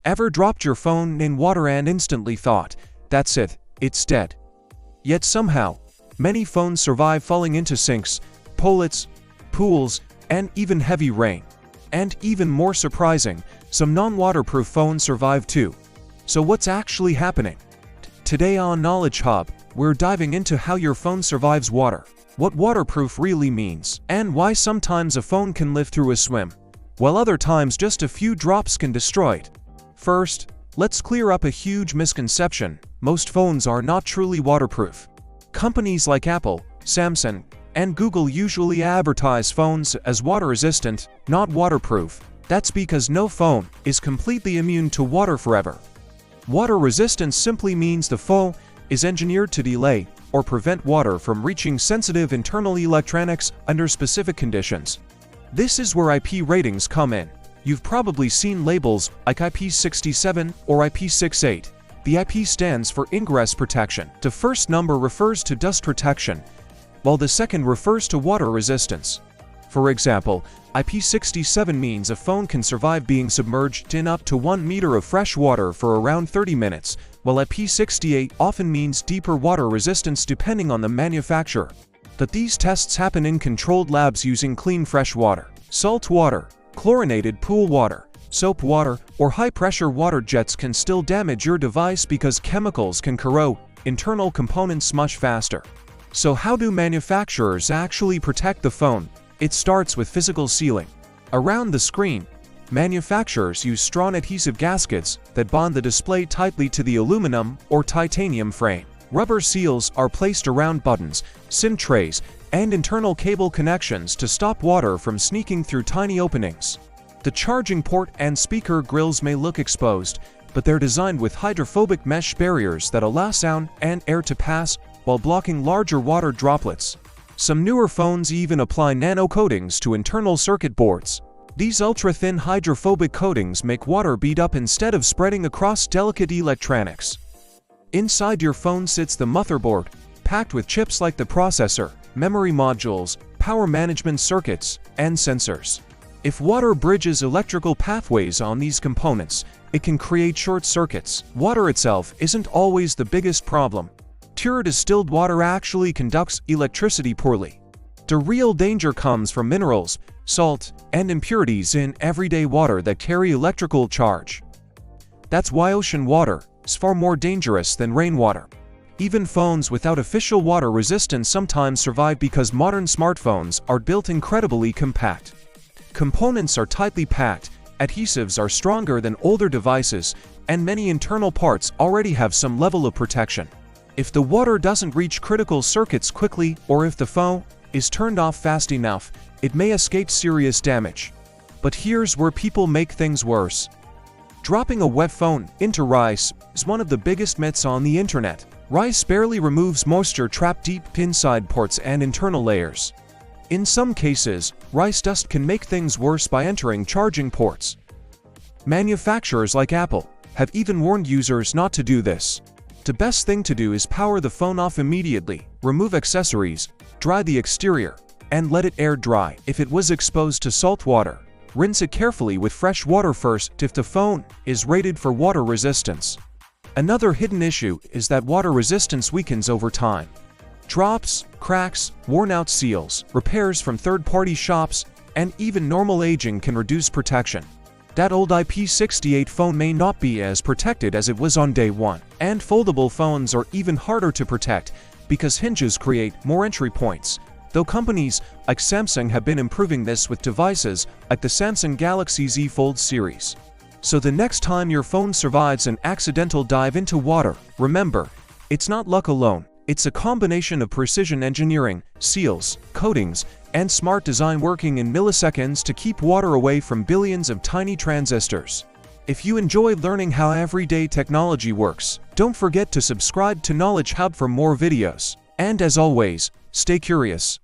Ever dropped your phone in water and instantly thought, "That's it, it's dead"? Yet somehow, many phones survive falling into sinks, toilets, pools, and even heavy rain. And even more surprising, some non-waterproof phones survive too. So what's actually happening? Today on Knowledge Hub, we're diving into how your phone survives water, what waterproof really means, and why sometimes a phone can live through a swim, while other times just a few drops can destroy it. First, let's clear up a huge misconception: most phones are not truly waterproof. Companies like Apple, Samsung, and Google usually advertise phones as water-resistant, not waterproof. That's because no phone is completely immune to water forever. Water resistance simply means the phone is engineered to delay or prevent water from reaching sensitive internal electronics under specific conditions. This is where IP ratings come in. You've probably seen labels like IP67 or IP68. The IP stands for ingress protection. The first number refers to dust protection, while the second refers to water resistance. For example, IP67 means a phone can survive being submerged in up to 1 meter of fresh water for around 30 minutes, while IP68 often means deeper water resistance depending on the manufacturer. But these tests happen in controlled labs using clean fresh water, salt water, chlorinated pool water, soap water, or high-pressure water jets can still damage your device because chemicals can corrode internal components much faster. So how do manufacturers actually protect the phone? It starts with physical sealing. Around the screen, manufacturers use strong adhesive gaskets that bond the display tightly to the aluminum or titanium frame. Rubber seals are placed around buttons, SIM trays, and internal cable connections to stop water from sneaking through tiny openings. The charging port and speaker grills may look exposed, but they're designed with hydrophobic mesh barriers that allow sound and air to pass while blocking larger water droplets. Some newer phones even apply nano coatings to internal circuit boards. These ultra-thin hydrophobic coatings make water bead up instead of spreading across delicate electronics. Inside your phone sits the motherboard, packed with chips like the processor, memory modules, power management circuits, and sensors. If water bridges electrical pathways on these components, it can create short circuits. Water itself isn't always the biggest problem. Pure distilled water actually conducts electricity poorly. The real danger comes from minerals, salt, and impurities in everyday water that carry electrical charge. That's why ocean water is far more dangerous than rainwater. Even phones without official water resistance sometimes survive because modern smartphones are built incredibly compact. Components are tightly packed, adhesives are stronger than older devices, and many internal parts already have some level of protection. If the water doesn't reach critical circuits quickly, or if the phone is turned off fast enough, it may escape serious damage. But here's where people make things worse. Dropping a wet phone into rice is one of the biggest myths on the internet. Rice barely removes moisture trapped deep inside ports and internal layers. In some cases, rice dust can make things worse by entering charging ports. Manufacturers like Apple have even warned users not to do this. The best thing to do is power the phone off immediately, remove accessories, dry the exterior, and let it air dry. If it was exposed to salt water, rinse it carefully with fresh water first if the phone is rated for water resistance. Another hidden issue is that water resistance weakens over time. Drops, cracks, worn-out seals, repairs from third-party shops, and even normal aging can reduce protection. That old IP68 phone may not be as protected as it was on day one. And foldable phones are even harder to protect because hinges create more entry points, though companies like Samsung have been improving this with devices like the Samsung Galaxy Z Fold series. So the next time your phone survives an accidental dive into water, remember, it's not luck alone. It's a combination of precision engineering, seals, coatings, and smart design working in milliseconds to keep water away from billions of tiny transistors. If you enjoyed learning how everyday technology works, don't forget to subscribe to Knowledge Hub for more videos. And as always, stay curious.